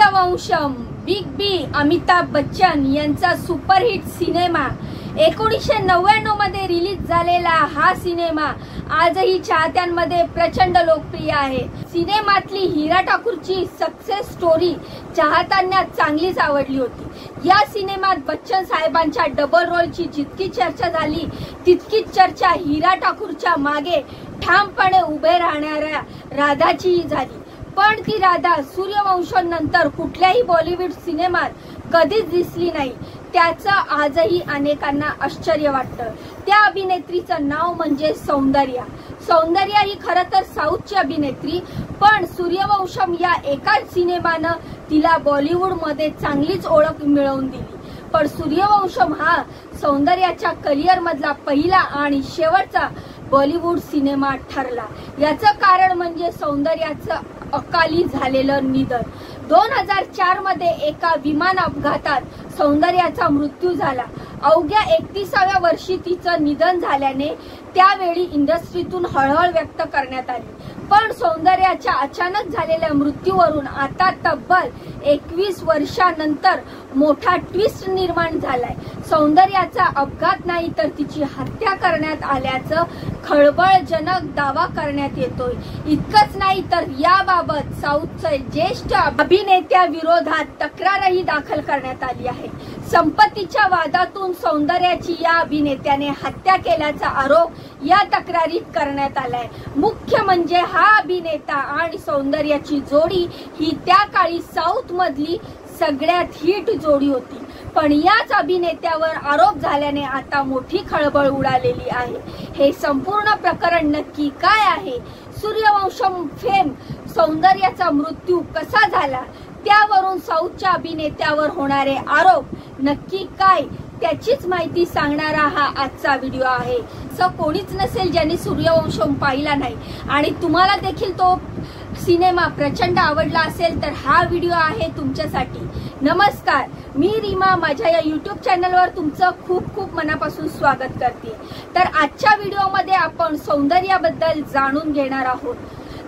Sooryavansham big बी अमिताभ बच्चन यांचा superhit cinema 1999 मध्ये release झालेला हा सिनेमा आजही चाहत्यांमध्ये प्रचंड लोकप्रिय आहे। सिनेमातली हीरा ठाकूरची सक्सेस स्टोरी चाहत्यांना चांगलीच आवडली होती। या सिनेमात बच्चन साहेबांच्या डबल रोलची जितकी चर्चा झाली तितकीच चर्चा हीरा ठाकूरच्या मागे ठामपणे उभे राहणाऱ्या राधाचीही झाली। पण ती राधा सूर्यवंशनंतर कुठल्याही बॉलिवूड सिनेमात कधीच दिसली नाही। त्याचं आजही अनेकांना आश्चर्य वाटतं। त्या अभिनेत्रीचं नाव म्हणजे सौंदर्या। सौंदर्या ही खरं तर साऊथची अभिनेत्री, पण सूर्यवंशम या एकाच सिनेमानं तिला बॉलिवूडमध्ये चांगलीच ओळख मिळवून दिली। पण सूर्यवंशम हा सौंदर्याच्या करिअर मधला पहिला आणि शेवटचा बॉलिवूड सिनेमा ठरला। याचं कारण म्हणजे सौंदर्याचं अकाली झालेलं निधन। 2004 मध्ये एका विमान अपघातात सौंदर्याचा मृत्यू झाला। अवघ्या 31व्या वर्षी तिचं निधन झाल्याने त्यावेळी इंडस्ट्रीतून हळहळ व्यक्त करण्यात आली। पण सौंदर्याच्या अचानक झालेल्या मृत्यूवरून आता तब्बल 21 वर्षांनंतर मोठा ट्विस्ट निर्माण झालाय। सौंदर्याचा अपघात नाही तर तिची हत्या करण्यात आल्याचं खळबळजनक दावा करण्यात येतोय। इतकंच नाही तर याबाबत साऊथचे ज्येष्ठ अभिनेत्याविरोधात तक्रारही दाखल करण्यात आली आहे। संपत्तीच्या वादातून सौंदर्याची या अभिनेत्याने हत्या केल्याचा आरोप या तक्रारीत करण्यात आलाय। मुख्य म्हणजे हा अभिनेता आणि सौंदर्याची जोडी ही त्या काळी साऊथ मधली सगळ्यात हिट जोडी होती। पण याच अभिनेत्यावर आरोप झाल्याने आता मोठी खळबळ उडालेली आहे। हे संपूर्ण प्रकरण नक्की काय आहे? सूर्यवंशम फेम सौंदर्याचा मृत्यू कसा झाला? त्यावरून साऊथच्या अभिनेत्यावर होणारे आरोप नक्की काय? त्याचीच माहिती सांगणारा हा आजचा व्हिडिओ आहे। असं कोणीच नसेल ज्यांनी सूर्यवंशम पाहिला नाही आणि तुम्हाला देखील तो सिनेमा प्रचंड आवडला असेल तर हा व्हिडिओ आहे तुमच्यासाठी। नमस्कार, मी रीमा माझ्या या YouTube चॅनलवर तुमचं खूप खूप मनापासून स्वागत करते। तर आजच्या व्हिडिओमध्ये आपण सौंदर्याबद्दल जाणून घेणार आहोत।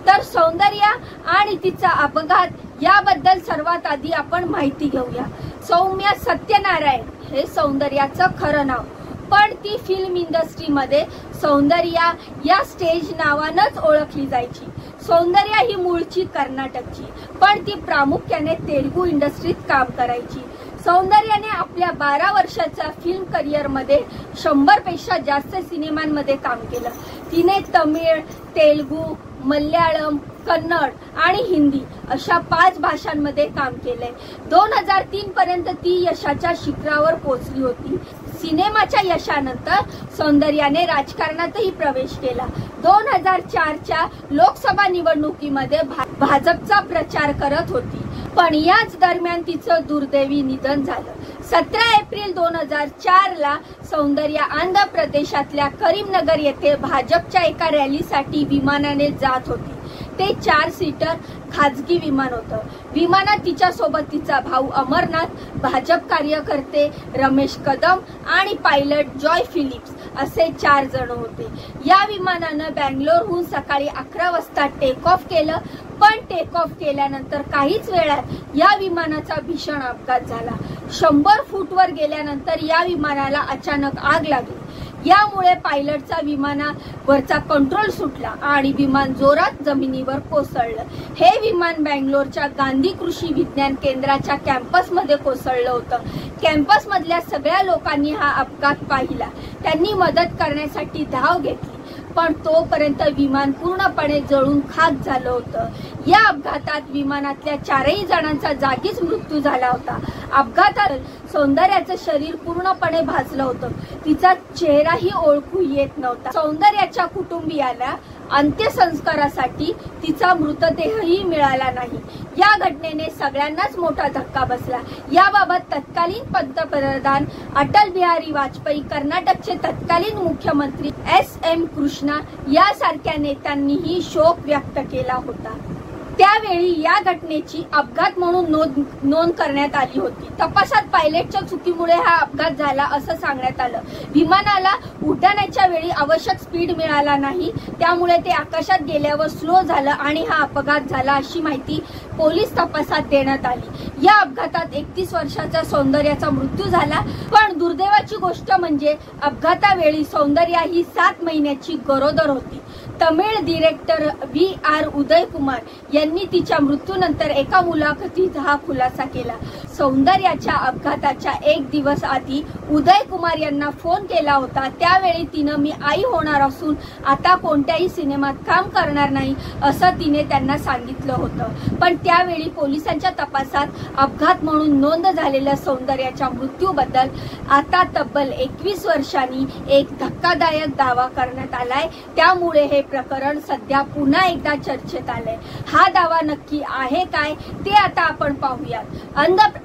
तर सौंदर्या आणि तिचा अपघात याबद्दल सर्वात आधी आपण माहिती घेऊया। सौम्या सत्यनारायण हे सौंदर्याचं खरं नाव, पण ती फिल्म इंडस्ट्रीमध्ये सौंदर्या या स्टेज नावानंच ओळखली जायची। सौंदर्या ही मूळची कर्नाटकची, पण ती प्रामुख्याने तेलुगू इंडस्ट्रीत काम करायची। सौंदर्याने आपल्या 12 वर्षाच्या फिल्म करिअर मध्ये 100 पेक्षा जास्त सिनेमांमध्ये काम केलं। तिने तमिळ, तेलुगू, मल्याळम, कन्नड आणि हिंदी अशा 5 भाषांमध्ये काम केलंय। 2003 पर्यंत ती यशाच्या शिखरावर पोहोचली होती। सिनेमाच्या यशानंतर सौंदर्याने राजकारणातही प्रवेश केला। 2004च्या लोकसभा निवडणुकीमध्ये भाजपचा प्रचार करत होती, पण याच दरम्यान तिचं दुर्दैवी निधन झालं। 17 एप्रिल 2004 ला सौंदर्या आंध्र प्रदेशातल्या करीमनगर येथे भाजपच्या एका रॅलीसाठी विमानाने जात होती। ते 4 सीटर खाजगी विमान होतं। विमानात तिच्या सोबत तिचा भाऊ अमरनाथ, भाजप कार्यकर्ते रमेश कदम आणि पायलट जॉय फिलिप्स असे 4 जण होते। या विमानानं बंगलोरहून सकाळी 11 वाजता टेक ऑफ केलं, पण टेक ऑफ केल्यानंतर काहीच वेळात या विमानाचा भीषण अपघात झाला। 100 फूटवर गेल्यानंतर या विमानाला अचानक आग लागली। यामुळे पायलटचा विमानावरचा कंट्रोल सुटला आणि विमान जोरात जमिनीवर कोसळलं। हे विमान बंगलोरच्या गांधी कृषी विज्ञान केंद्राच्या कॅम्पसमध्ये कोसळलं होतं। कॅम्पस मधल्या सगळ्या लोकांनी हा अपघात पाहिला। त्यांनी मदत करण्यासाठी धाव घेतली, पण तोपर्यंत विमान पूर्णपणे जळून खाक झालं होतं। या अपघातात विमानातल्या 4ही जणांचा जागीच मृत्यू झाला होता। अपघातात सौंदर्याचं शरीर पूर्णपणे भाजलं होतं। तिचा चेहराही ओळखू येत नव्हता। सौंदर्याच्या कुटुंबियाला अंत्यसंस्कारासाठी तिचा मृतदेहही मिळाला नाही। या घटनेने सगळ्यांनाच मोठा धक्का बसला। याबाबत तत्कालीन पंतप्रधान अटल बिहारी वाजपेयी, कर्नाटकचे तत्कालीन मुख्यमंत्री S.M. कृष्णा यासारख्या नेत्यांनीही शोक व्यक्त केला होता। त्यावेळी या घटनेची अपघात म्हणून नोंद करण्यात आली होती। तपासात पायलटच्या चुकीमुळे हा अपघात झाला असं सांगण्यात आलं। विमानाला उड्डाणाच्या वेळी आवश्यक स्पीड मिळाला नाही, त्यामुळे ते आकाशात गेल्यावर स्लो झालं आणि हा अपघात झाला अशी माहिती पोलीस तपासात देण्यात आली। या अपघातात 31 वर्षाच्या सौंदर्याचा मृत्यू झाला। पण दुर्दैवाची गोष्ट म्हणजे अपघातावेळी सौंदर्या ही 7 महिन्याची गरोदर होती। तमिळ डिरेक्टर VR उदय कुमार यांनी तिच्या मृत्यूनंतर एका मुलाखतीत हा खुलासा केला। सौंदर्याच्या अपघाताच्या 1 दिवस आधी उदय कुमार यांना फोन केला होता। त्यावेळी तिनं मी आई होणार असून आता कोणत्याही सिनेमात काम करणार नाही असं तिने त्यांना सांगितलं होतं। पण त्यावेळी पोलिसांच्या तपासात अपघात म्हणून नोंद झालेल्या सौंदर्याच्या मृत्यूबद्दल आता तब्बल 21 वर्षांनी एक धक्कादायक दावा करण्यात आलाय। त्यामुळे हे प्रकरण सध्या पुन्हा एकदा चर्चेत आलंय। हा दावा नक्की आहे काय ते आता आपण पाहूयात।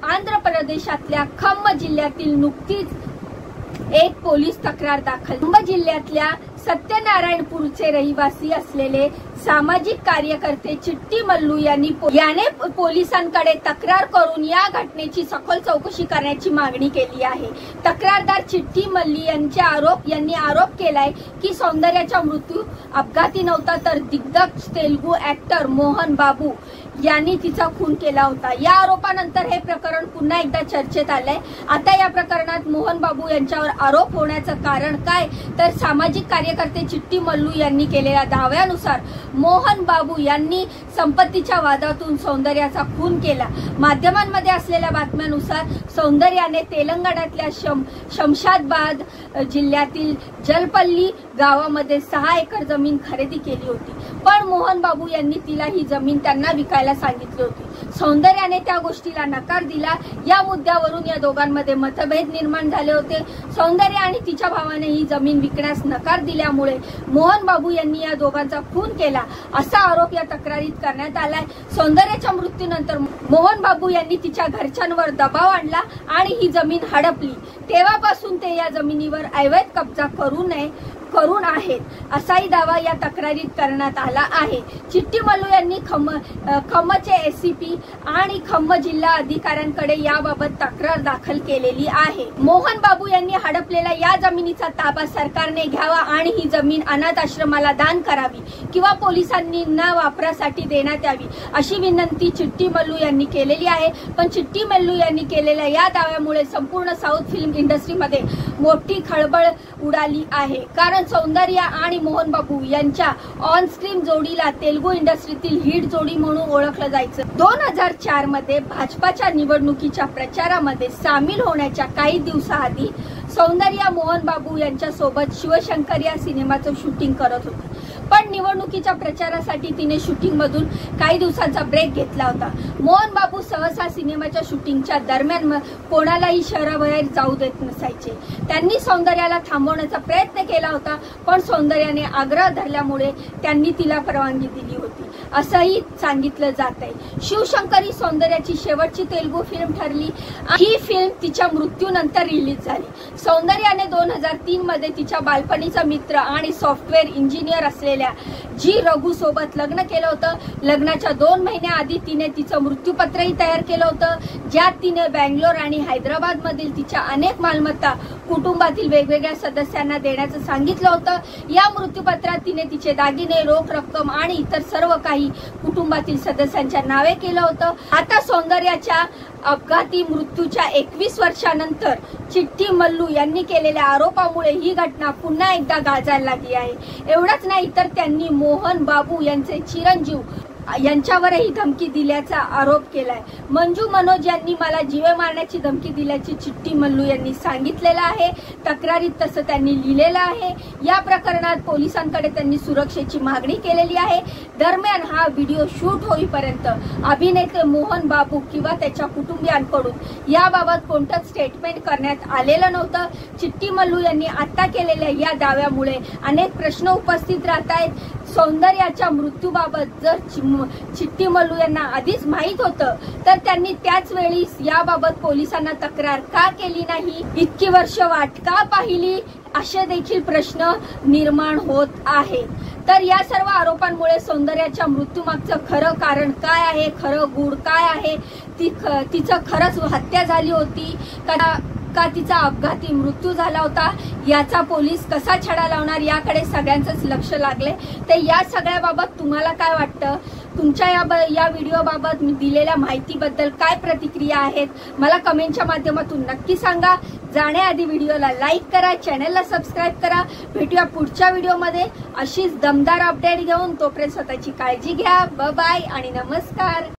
आंध्र प्रदेशातल्या खम्म जिल्ह्यातील नुकतीच एक पोलीस तक्रार दाखल। खम्म जिल्ह्यातल्या सत्यनारायणपूरचे रहिवासी असलेले सामाजिक कार्यकर्ते चिट्टी मल्लू याने पोलिसांकडे तक्रार करून या घटनेची सखोल चौकशी करण्याची मागणी केली आहे। तक्रारदार चिट्टी मल्ली यांनी आरोप केलाय की सौंदर्याचा मृत्यू अपघाती नव्हता, तर दिग्गज तेलुगू ऍक्टर मोहन बाबू यांनी तिचा खून केला होता। या आरोपानंतर हे प्रकरण पुन्हा एकदा चर्चेत आलंय। आता या प्रकरणात मोहन बाबू यांच्यावर आरोप होण्याचं कारण काय, तर सामाजिक कार्यकर्ते चिट्टी मल्लू यांनी केलेल्या दाव्यानुसार मोहन बाबू यांनी संपत्तीच्या वादातून सौंदर्याचा खून केला। माध्यमांमध्ये असलेल्या बातम्यानुसार सौंदर्याने तेलंगणातल्या शमशाबाद जिल्ह्यातील जलपल्ली गावामध्ये 6 एकर जमीन खरेदी केली होती, पण मोहन बाबू यांनी तिला ही जमीन त्यांना विकायला सांगितली होती। सौंदर्याने त्या गोष्टीला नकार दिला। या मुद्द्यावरून या दोघांमध्ये मतभेद निर्माण झाले होते। सौंदर्य आणि तिच्या भावाने ही जमीन विकण्यास नकार दिल्यामुळे मोहन बाबू यांनी या दोघांचा खून केला असा आरोप या तक्रारीत करण्यात आलाय। सौंदर्याच्या मृत्यूनंतर मोहन बाबू यांनी तिच्या घरच्यांवर दबाव आणला आणि ही जमीन हडपली। तेव्हापासून ते या जमिनीवर अवैध कब्जा करून आहेत असाही दावा या तक्रारीत करण्यात आला आहे। चिट्टी मल्लू यांनी खम्मचे एसीपी आणि खम्म जिल्हा अधिकाऱ्यांकडे याबाबत तक्रार दाखल केलेली आहे। मोहन बाबू यांनी हडपलेल्या या जमिनीचा ताबा सरकारने घ्यावा आणि ही जमीन अनाथ आश्रमाला दान करावी किंवा पोलिसांनी वापरासाठी देण्यात यावी अशी विनंती चिट्टी मल्लू यांनी केलेली आहे। पण चिट्टी मल्लू यांनी केलेल्या या दाव्यामुळे संपूर्ण साऊथ फिल्म इंडस्ट्रीमध्ये मोठी खळबळ उडाली आहे, कारण सौंदर्य आणि मोहन बाबू यांच्या ऑन स्क्रीन जोडीला तेलुगू इंडस्ट्रीतील हिट जोडी म्हणून ओळखलं जायचं। 2004 मध्ये भाजपाच्या निवडणुकीच्या प्रचारामध्ये सामील होण्याच्या काही दिवसाआधी सौंदर्य मोहन बाबू यांच्या सोबत शिवशंकर या सिनेमाचं शूटिंग करत होती। पण निवडणुकीच्या प्रचारासाठी तिने शूटिंग मधून काही दिवसांचा ब्रेक घेतला होता। मोहन बाबू सहसा सिनेमाच्या शूटिंगच्या दरम्यान कोणालाही शहराबाहेर जाऊ देत नसायचे। त्यांनी सौंदर्याला थांबवण्याचा प्रयत्न केला होता, पण सौंदर्याने आग्रह धरल्यामुळे त्यांनी तिला परवानगी दिली होती असंही सांगितलं जात आहे। शिवशंकर ही सौंदर्याची शेवटची तेलुगू फिल्म ठरली। ही फिल्म तिच्या मृत्यूनंतर रिलीज झाली। सौंदर्याने 2003 मध्ये तिच्या बालपणीचा मित्र आणि सॉफ्टवेअर इंजिनियर असलेल्या जी रघु सोबत लग्न केलं होतं। लग्नाच्या 2 महिन्याआधी तिने तिचं मृत्यूपत्रही तयार केलं होतं, ज्यात तिने बँगलोर आणि हैदराबाद मधील तिच्या अनेक मालमत्ता कुटुंबातील वेगवेगळ्या सदस्यांना देण्याचं सांगितलं होतं। या मृत्यूपत्रात तिने तिचे दागिने, रोख रक्कम आणि इतर सर्व काही कुटुंबातील सदस्यांच्या नावे केलं होतं। आता सौंदर्याच्या अपघाती मृत्यूच्या 21 वर्षानंतर चिट्टी मल्लू यांनी केलेल्या आरोपामुळे ही घटना पुन्हा एकदा गाजायला लागली आहे। एवढंच नाही तर त्यांनी मोहन बाबू यांचे चिरंजीव यांच्यावरही धमकी दिल्याचा आरोप केलाय। मंजू मनोज यांनी मला जीवे मारण्याची धमकी दिल्याची चिट्टी मल्लू यांनी सांगितलेलं आहे। तक्रारीत तसं त्यांनी लिहिलेलं आहे। या प्रकरणात पोलिसांकडे त्यांनी सुरक्षेची मागणी केलेली आहे। दरम्यान हा व्हिडिओ शूट होईपर्यंत अभिनेते मोहन बाबू किंवा त्याच्या कुटुंबियांकडून याबाबत कोणतंच स्टेटमेंट करण्यात आलेलं नव्हतं। चिट्टी मल्लू यांनी आता केलेल्या या दाव्यामुळे अनेक प्रश्न उपस्थित राहत आहेत। सौंदर्याच्या मृत्यूबाबत जर चिट्टी मल्लू यांना आधीच माहित होतं तर त्यांनी त्याच वेळी याबाबत पोलिसांना तक्रार का केली नाही, इतकी वर्ष वाट का पाहिली असे देखील प्रश्न निर्माण होत आहेत. तर या सर्व आरोपांमुळे सौंदर्याच्या मृत्यूमागचं खरं कारण काय आहे, खरं गूढ काय आहे, तिचं खरंच हत्या झाली होती का तिचा अपघाती मृत्यू झाला होता, याचा पोलीस कसा छडा लावणार याकडे सगळ्यांचंच लक्ष लागले. तर या सगळ्याबाबत तुम्हाला काय वाटतं, तुमच्या या व्हिडिओबाबत मी दिलेल्या माहितीबद्दल काय प्रतिक्रिया आहेत, मला कमेंटच्या माध्यमातून नक्की सांगा. जाण्याआधी व्हिडिओला लाईक करा, चॅनलला सबस्क्राईब करा. भेटूया पुढच्या व्हिडिओमध्ये अशीच दमदार अपडेट घेऊन. तोपर्यंत स्वतःची काळजी घ्या. बाय आणि नमस्कार.